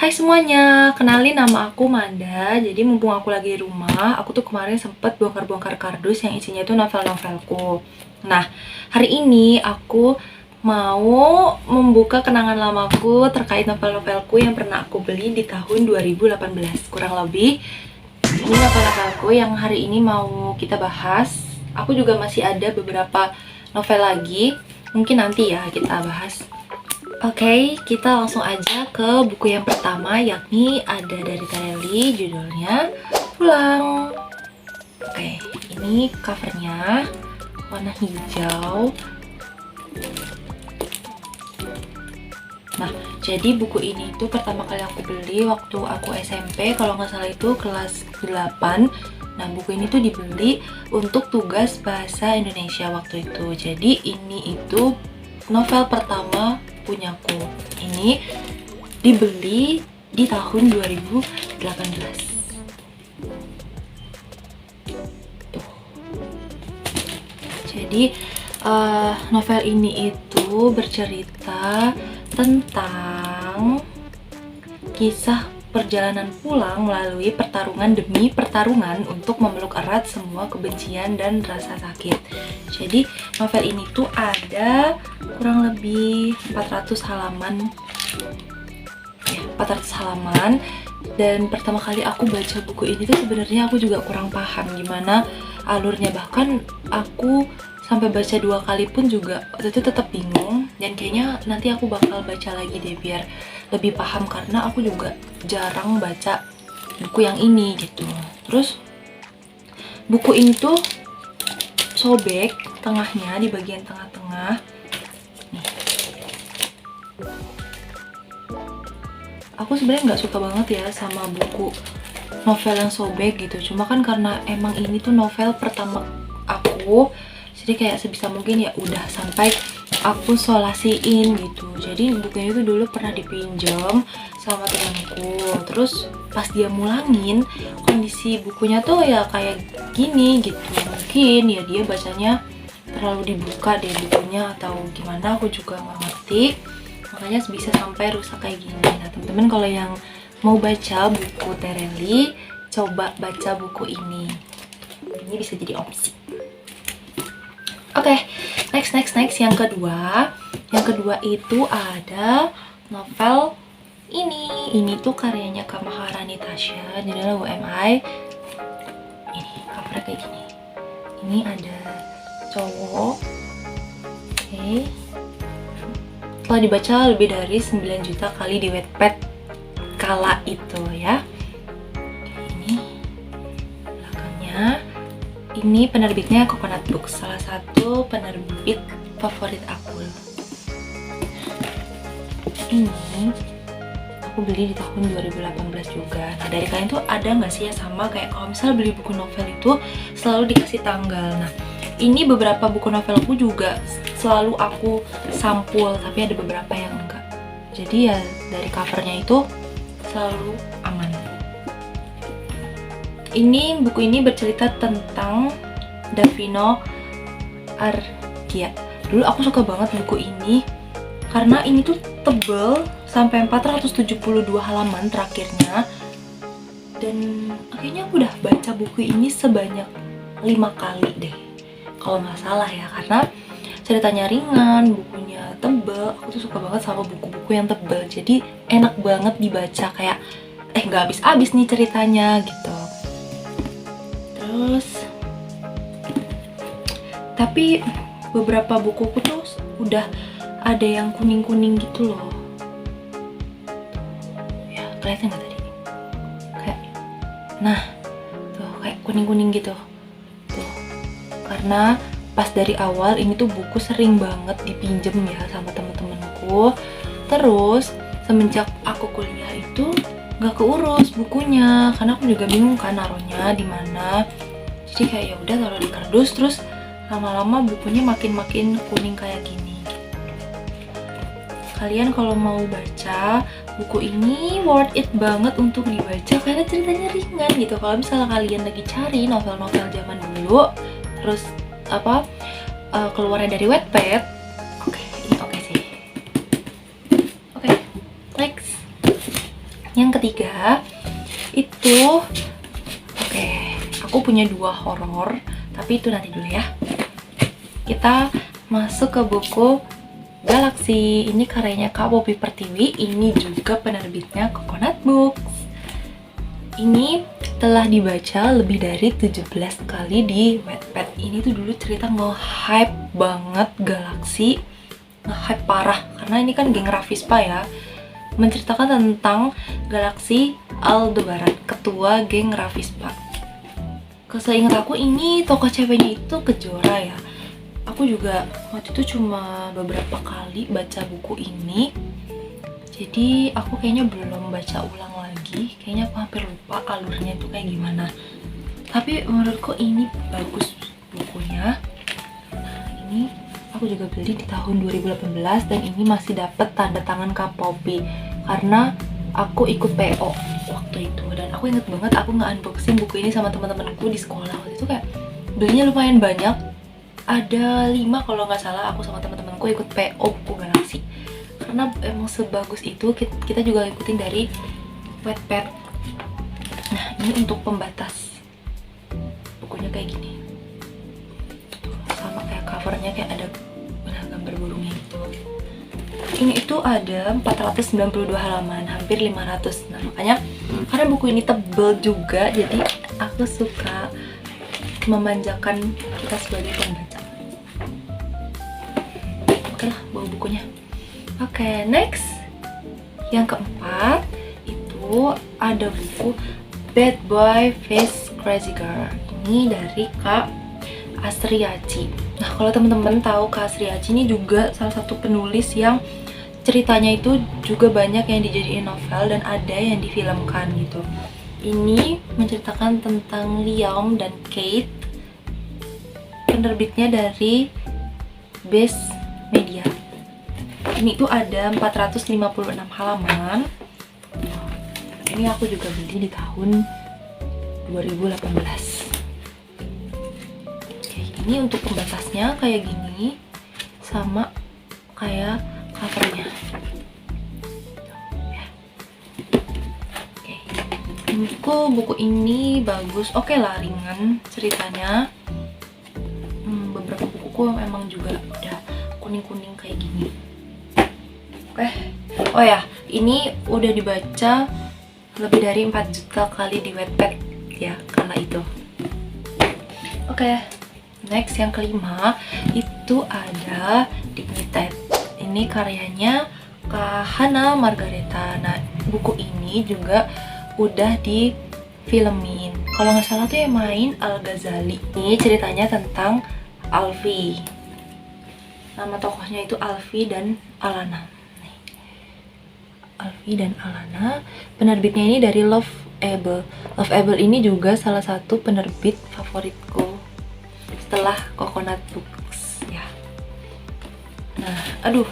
Hai semuanya, kenalin nama aku Manda. Jadi mumpung aku lagi di rumah, aku tuh kemarin sempet bongkar-bongkar kardus yang isinya tuh novel-novelku. Nah, hari ini aku mau membuka kenangan lamaku terkait novel-novelku yang pernah aku beli di tahun 2018. Kurang lebih, ini novel-novelku yang hari ini mau kita bahas. Aku juga masih ada beberapa novel lagi, mungkin nanti ya kita bahas. Oke, kita langsung aja ke buku yang pertama, yakni ada dari Tareli, judulnya Pulang. Oke, ini covernya warna hijau. Nah, jadi buku ini tuh pertama kali aku beli waktu aku SMP, kalau nggak salah itu kelas 8. Nah, buku ini tuh dibeli untuk tugas bahasa Indonesia waktu itu. Jadi ini itu novel pertama punyaku. Ini dibeli di tahun 2018. Tuh. Jadi novel ini itu bercerita tentang kisah perjalanan pulang melalui pertarungan demi pertarungan untuk memeluk erat semua kebencian dan rasa sakit. Jadi novel ini tuh ada kurang lebih 400 halaman. Ya, 400 halaman. Dan pertama kali aku baca buku ini tuh sebenarnya aku juga kurang paham gimana alurnya. Bahkan aku sampai baca 2 kali pun juga waktu itu tetap bingung. Dan kayaknya nanti aku bakal baca lagi deh biar lebih paham, karena aku juga jarang baca buku yang ini gitu. Terus buku ini tuh sobek tengahnya, di bagian tengah-tengah. Nih. Aku sebenarnya nggak suka banget ya sama buku novel yang sobek gitu. Cuma kan karena emang ini tuh novel pertama aku, jadi kayak sebisa mungkin ya udah sampai aku solasiin gitu. Jadi bukunya itu dulu pernah dipinjam sama temanku. Terus pas dia mulangin, kondisi bukunya tuh ya kayak gini gitu. Mungkin ya dia bacanya terlalu dibuka deh bukunya atau gimana, aku juga nggak ngerti. Makanya bisa sampai rusak kayak gini. Nah teman-teman, kalau yang mau baca buku Tareli, coba baca buku ini. Ini bisa jadi opsi. Oke, next. Yang kedua itu ada novel ini. Ini tuh karyanya Kak Maharani Tasya, judulnya WMI. Ini covernya kayak gini. Ini ada cowok. Oke. Setelah dibaca lebih dari 9 juta kali di Wattpad kala itu ya. Ini belakangnya. Ini penerbitnya Coconut Books, salah satu penerbit favorit aku. Ini aku beli di tahun 2018 juga. Nah, dari kalian tuh ada nggak sih ya sama kayak kalau misal beli buku novel itu selalu dikasih tanggal? Nah, ini beberapa buku novelku juga selalu aku sampul, tapi ada beberapa yang enggak. Jadi ya dari covernya itu selalu aman. Ini buku ini bercerita tentang Davino Argia. Dulu aku suka banget buku ini karena ini tuh tebel sampai 472 halaman terakhirnya. Dan akhirnya aku udah baca buku ini sebanyak 5 kali deh kalau nggak salah ya, karena ceritanya ringan, bukunya tebel. Aku tuh suka banget sama buku-buku yang tebel, jadi enak banget dibaca, kayak nggak habis-habis nih ceritanya gitu. Terus tapi beberapa bukuku tuh udah ada yang kuning-kuning gitu loh. Ya, kelihatan nggak tadi? Kayak, nah, tuh kayak kuning-kuning gitu. Tuh, karena pas dari awal ini tuh buku sering banget dipinjem ya sama temen-temenku. Terus semenjak aku kuliah itu nggak keurus bukunya, karena aku juga bingung kan naruhnya di mana. Jadi kayak ya udah taruh di kardus, terus lama-lama bukunya makin kuning kayak gini. Kalian kalau mau baca buku ini worth it banget untuk dibaca karena ceritanya ringan gitu. Kalau misalnya kalian lagi cari novel-novel zaman dulu, terus keluarnya dari Wattpad, oke, ini oke sih. Oke, next. Yang ketiga itu, aku punya 2 horor, tapi itu nanti dulu ya. Kita masuk ke buku Galaxy. Ini karyanya Kak Poppy Pertiwi. Ini juga penerbitnya Coconut Books. Ini telah dibaca lebih dari 17 kali di Wattpad. Ini tuh dulu cerita nge-hype banget Galaxy, nge-hype parah, karena ini kan geng Rafispa ya, menceritakan tentang Galaxy Aldebaran, ketua geng Rafispa. Seingat aku ini tokoh ceweknya itu Kejora ya. Aku juga waktu itu cuma beberapa kali baca buku ini, jadi aku kayaknya belum baca ulang lagi. Kayaknya aku hampir lupa alurnya itu kayak gimana. Tapi menurutku ini bagus bukunya. Nah, ini aku juga beli di tahun 2018 dan ini masih dapat tanda tangan Kak Poppy karena aku ikut PO waktu itu. Dan aku inget banget aku nge-unboxing buku ini sama teman-temanku di sekolah. Waktu itu kayak belinya lumayan banyak. Ada 5 kalau nggak salah, aku sama teman-temanku ikut PO buku Galaxy. Karena emang sebagus itu, kita juga ikutin dari Wattpad. Nah, ini untuk pembatas. Bukunya kayak gini. Sama kayak covernya, kayak ada gambar burungnya gitu. Ini itu ada 492 halaman, hampir 500. Nah, makanya karena buku ini tebel juga, jadi aku suka memanjakan kita sebagai pembaca. Oke lah, bawa bukunya. Oke, next. Yang keempat itu ada buku Bad Boy Face Crazy Girl. Ini dari Kak Asriaci. Nah, kalau teman-teman tahu Kak Asriaci ini juga salah satu penulis yang ceritanya itu juga banyak yang dijadiin novel dan ada yang difilmkan gitu. Ini menceritakan tentang Liam dan Kate. Penerbitnya dari Base Media. Ini tuh ada 456 halaman. Ini aku juga beli di tahun 2018. Oke, ini untuk pembatasnya kayak gini, sama kayak covernya. Oke, menurutku buku ini bagus. Oke lah, ringan ceritanya. Beberapa bukuku emang juga udah kuning-kuning kayak gini. Oke. Oh ya, ini udah dibaca lebih dari 4 juta kali di Wattpad ya kala itu. Oke, next yang kelima itu ada Dignitas. Ini karyanya Kak Hana Margareta. Nah, buku ini juga udah difilmin. Kalau nggak salah tuh yang main Al Ghazali. Ini ceritanya tentang Alfie. Nama tokohnya itu Alfie dan Alana. Alfie dan Alana. Penerbitnya ini dari Loveable. Loveable ini juga salah satu penerbit favoritku setelah Coconut Books ya. Nah, aduh,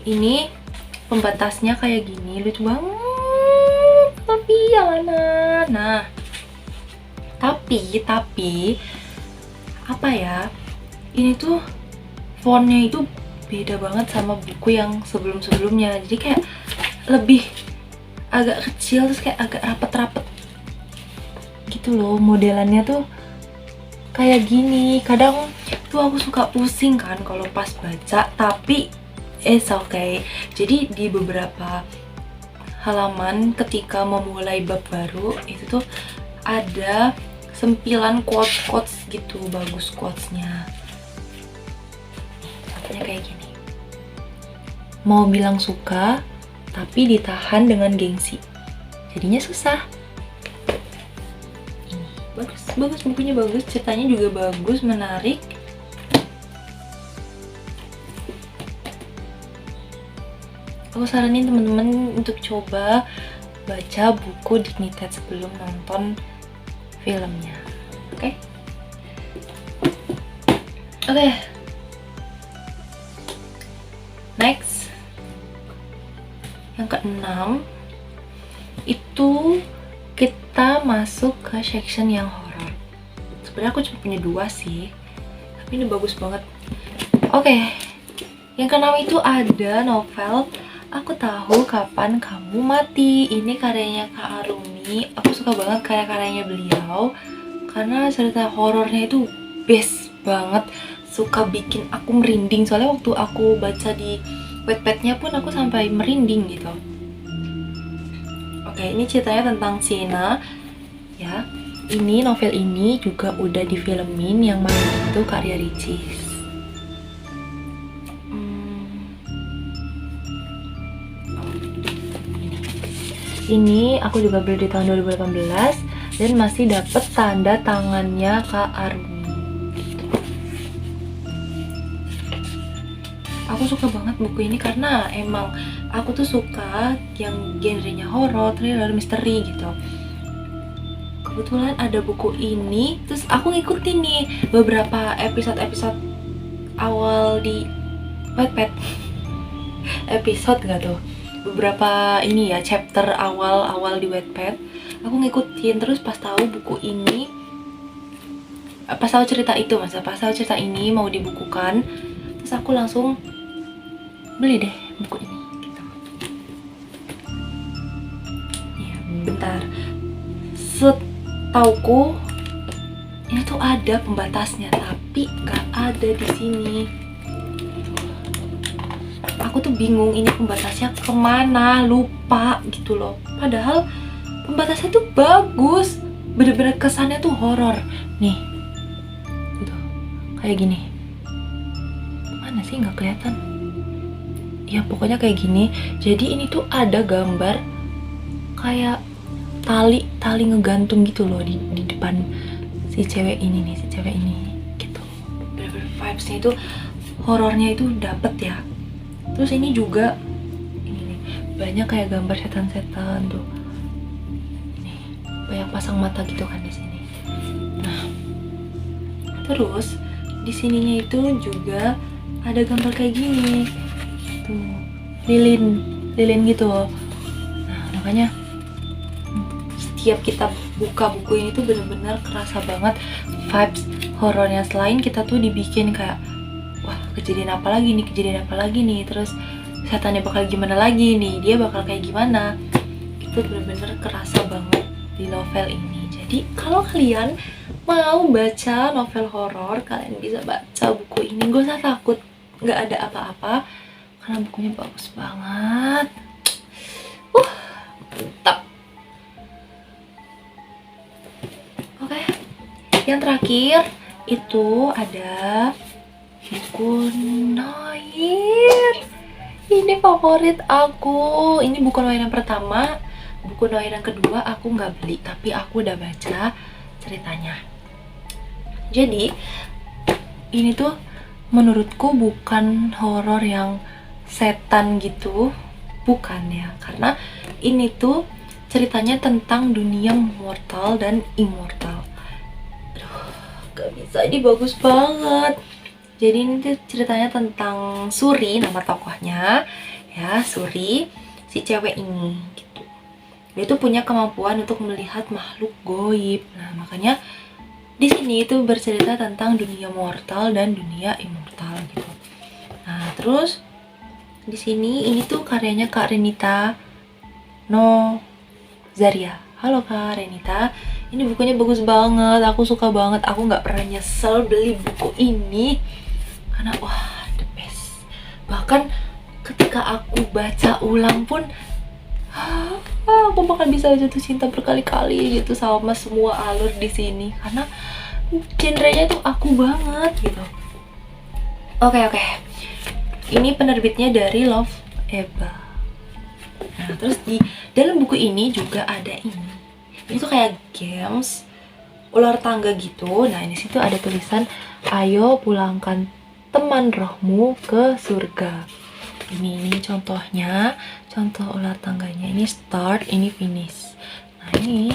ini pembatasnya kayak gini, lucu banget. Alfie, Alana. Nah, tapi apa ya? Ini tuh fontnya itu beda banget sama buku yang sebelum-sebelumnya. Jadi kayak lebih agak kecil, terus kayak agak rapet-rapet gitu loh. Modelannya tuh kayak gini. Kadang tuh aku suka pusing kan kalau pas baca, tapi it's okay. Jadi di beberapa halaman ketika memulai bab baru itu tuh ada sempilan quotes gitu, bagus quotesnya. Satunya kayak gini. Mau bilang suka tapi ditahan dengan gengsi, jadinya susah. Ini bagus bukunya, bagus, ceritanya juga bagus, menarik. Aku saranin teman-teman untuk coba baca buku Dignitas sebelum nonton filmnya. Oke? Next. Yang keenam itu kita masuk ke section yang horor. Sebenarnya aku cuma punya 2 sih, tapi ini bagus banget. Oke, yang keenam itu ada novel Aku Tahu Kapan Kamu Mati. Ini karyanya Kak Arumi. Aku suka banget karya-karyanya beliau karena cerita horornya itu best banget, suka bikin aku merinding. Soalnya waktu aku baca di Wattpad-nya pun aku sampai merinding gitu. Oke, ini ceritanya tentang Sienna ya. Ini novel ini juga udah difilmin, yang main itu Kak Ria Ricis. Ini aku juga beli di tahun 2018 dan masih dapet tanda tangannya Kak Arumi. Gitu. Aku suka banget buku ini karena emang aku tuh suka yang genrenya horor, thriller, misteri gitu. Kebetulan ada buku ini, terus aku ngikutin nih beberapa episode awal di Wattpad. Episode gak tuh? Beberapa ini ya, chapter awal di Wattpad aku ngikutin. Terus pas tahu buku ini, pas tahu cerita ini mau dibukukan, terus aku langsung beli deh buku ini gitu. Ya, bentar, setauku ini tuh ada pembatasnya tapi gak ada di sini. Aku tuh bingung ini pembatasnya kemana, lupa gitu loh. Padahal pembatasnya tuh bagus, bener-bener kesannya tuh horor. Nih, gitu, kayak gini. Mana sih, nggak kelihatan? Ya pokoknya kayak gini. Jadi ini tuh ada gambar kayak tali ngegantung gitu loh di depan si cewek ini gitu. Bener-bener vibesnya itu, horornya itu dapet ya. Terus ini juga ini nih, banyak kayak gambar setan-setan tuh. Nih, banyak pasang mata gitu kan di sini. Nah, terus di sininya itu juga ada gambar kayak gini. Tuh, lilin gitu loh. Nah, makanya setiap kita buka buku ini tuh bener-bener kerasa banget vibes horornya. Selain kita tuh dibikin kayak, wah kejadian apa lagi nih, terus setannya bakal gimana lagi nih, dia bakal kayak gimana, itu bener-bener kerasa banget di novel ini. Jadi kalau kalian mau baca novel horor, kalian bisa baca buku ini, gak usah takut gak ada apa-apa karena bukunya bagus banget. Mantap. Oke, yang terakhir itu ada buku Noir. Ini favorit aku. Ini buku Noir yang pertama. Buku Noir yang kedua aku nggak beli, tapi aku udah baca ceritanya. Jadi ini tuh menurutku bukan horor yang setan gitu, bukan ya. Karena ini tuh ceritanya tentang dunia mortal dan immortal. Aduh, gak bisa, ini bagus banget. Jadi ini tuh ceritanya tentang Suri, nama tokohnya ya, Suri, si cewek ini gitu. Dia tuh punya kemampuan untuk melihat makhluk goib. Nah, makanya di sini itu bercerita tentang dunia mortal dan dunia immortal gitu. Nah, terus di sini ini tuh karyanya Kak Renita No Zaria. Halo Kak Renita, ini bukunya bagus banget, aku suka banget. Aku nggak pernah nyesel beli buku ini karena wah, the best. Bahkan ketika aku baca ulang pun aku bakal bisa jatuh cinta berkali-kali gitu sama semua alur di sini karena genrenya tuh aku banget gitu. Oke. Ini penerbitnya dari Love Eba. Nah, terus di dalam buku ini juga ada ini. Ini tuh kayak games ular tangga gitu. Nah, di situ ada tulisan, ayo pulangkan teman rohmu ke surga. Ini contohnya, contoh ular tangganya. Ini start, ini finish. Nah, ini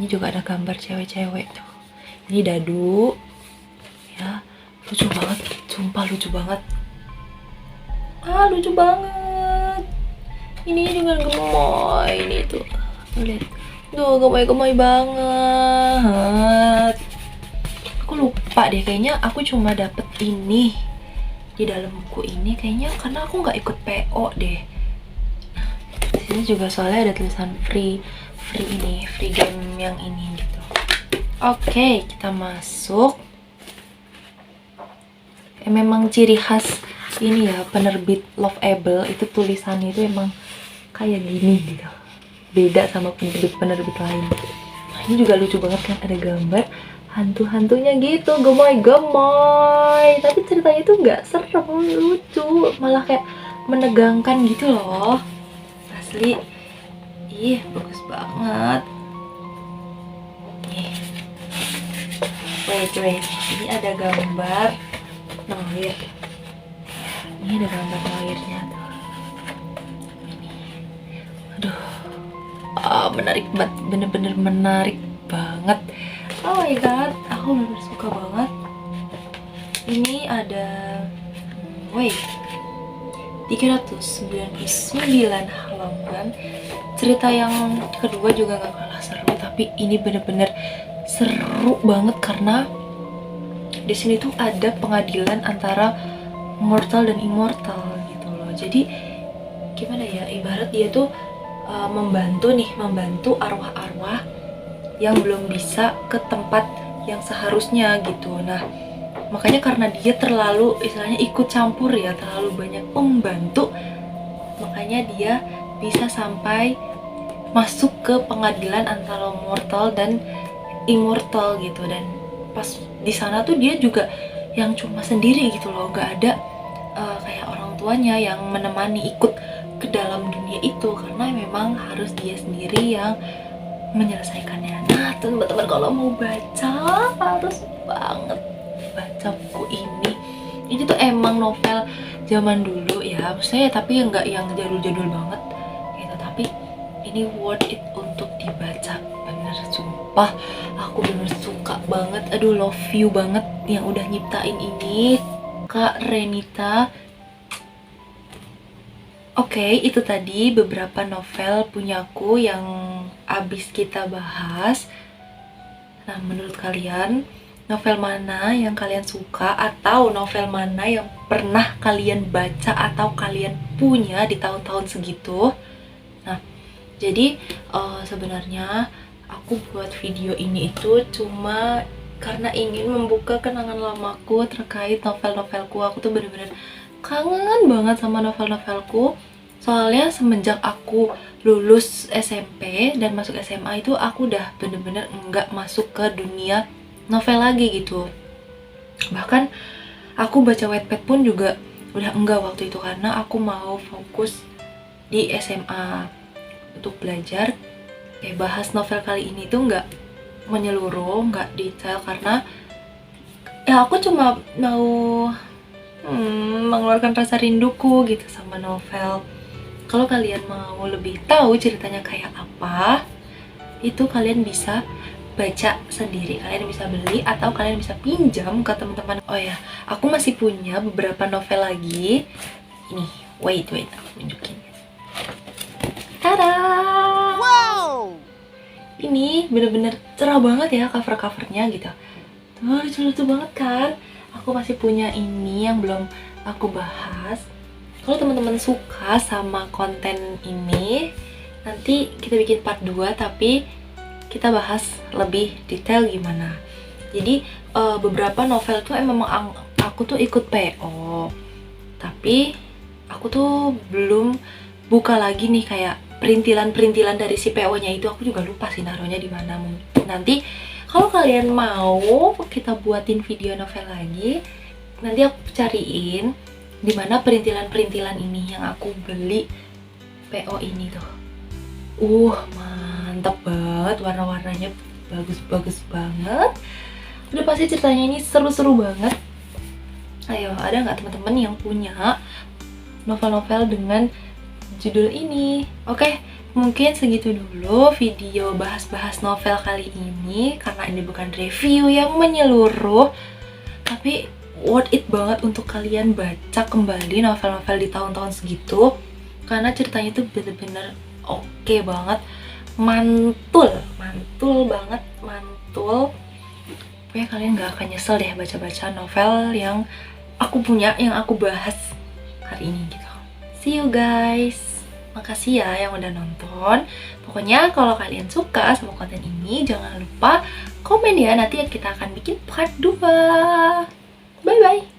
juga ada gambar cewek-cewek tuh. Ini dadu. Ya, lucu banget, sumpah lucu banget. Lucu banget. Ini juga gemoy, ini tuh. Lihat. Tuh, gemoy-gemoy banget. Aku lupa deh, kayaknya aku cuma dapet ini di dalam buku ini kayaknya karena aku nggak ikut PO deh. Ini juga soalnya ada tulisan free game yang ini gitu. Oke, kita masuk. Memang ciri khas ini ya, penerbit Loveable itu tulisannya itu emang kayak gini gitu. Beda sama penerbit lain. Nah, ini juga lucu banget kan, ada gambar hantu-hantunya gitu, gemoy. Tapi ceritanya itu nggak serem, lucu, malah kayak menegangkan gitu loh. Asli, ih bagus banget. Nih, wait, ini ada gambar Noir. Ini ada gambar Noirnya tuh. Aduh, menarik banget, bener-bener menarik banget. Oh my god, aku bener-bener suka banget. Ini ada 399 halaman. Cerita yang kedua juga gak kalah seru, tapi ini bener-bener seru banget karena di sini tuh ada pengadilan antara mortal dan immortal gitu loh. Jadi gimana ya, ibarat dia tuh membantu arwah-arwah yang belum bisa ke tempat yang seharusnya gitu. Nah, makanya karena dia terlalu istilahnya ikut campur ya, terlalu banyak membantu, makanya dia bisa sampai masuk ke pengadilan antara mortal dan immortal gitu. Dan pas di sana tuh dia juga yang cuma sendiri gitu loh, nggak ada kayak orang tuanya yang menemani ikut ke dalam dunia itu, karena memang harus dia sendiri yang menyelesaikannya. Nah, teman-teman kalau mau baca harus banget baca buku ini. Ini tuh emang novel zaman dulu ya, maksudnya tapi nggak yang jadul-jadul banget gitu, tapi ini worth it untuk dibaca, bener sumpah. Aku bener suka banget, aduh love you banget yang udah nyiptain ini, Kak Renita. Oke, itu tadi beberapa novel punyaku yang abis kita bahas. Nah, menurut kalian novel mana yang kalian suka, atau novel mana yang pernah kalian baca atau kalian punya di tahun-tahun segitu? Nah, jadi sebenarnya aku buat video ini itu cuma karena ingin membuka kenangan lamaku terkait novel-novelku. Aku tuh bener-bener kangen banget sama novel-novelku. Soalnya semenjak aku lulus SMP dan masuk SMA itu aku udah bener-bener enggak masuk ke dunia novel lagi gitu. Bahkan aku baca Wattpad pun juga udah enggak waktu itu, karena aku mau fokus di SMA untuk belajar. Kayak bahas novel kali ini tuh enggak menyeluruh, enggak detail, karena ya aku cuma mau mengeluarkan rasa rinduku gitu sama novel. Kalau kalian mau lebih tahu ceritanya kayak apa, itu kalian bisa baca sendiri, kalian bisa beli atau kalian bisa pinjam ke teman-teman. Oh ya, aku masih punya beberapa novel lagi. Ini, wait, aku tunjukin. Tada! Wow! Ini bener-bener cerah banget ya cover-covernya gitu. Tuh, lucu-lucu banget kan? Aku masih punya ini yang belum aku bahas. Kalau teman-teman suka sama konten ini, nanti kita bikin part 2, tapi kita bahas lebih detail gimana. Jadi beberapa novel tuh memang aku tuh ikut PO, tapi aku tuh belum buka lagi nih kayak perintilan-perintilan dari si PO-nya itu. Aku juga lupa sih naruhnya di mana. Nanti kalau kalian mau kita buatin video novel lagi, nanti aku cariin di mana perintilan-perintilan ini yang aku beli PO ini tuh. Mantap banget, warna-warnanya bagus-bagus banget. Udah pasti ceritanya ini seru-seru banget. Ayo, ada nggak teman-teman yang punya novel-novel dengan judul ini? Oke, mungkin segitu dulu video bahas-bahas novel kali ini, karena ini bukan review yang menyeluruh, tapi worth it banget untuk kalian baca kembali novel-novel di tahun-tahun segitu, karena ceritanya itu bener-bener oke banget, mantul banget. Pokoknya kalian gak akan nyesel deh baca-baca novel yang aku punya, yang aku bahas hari ini gitu. See you guys. Makasih ya yang udah nonton. Pokoknya kalau kalian suka sama konten ini, jangan lupa komen ya, nanti kita akan bikin part 2. Bye-bye!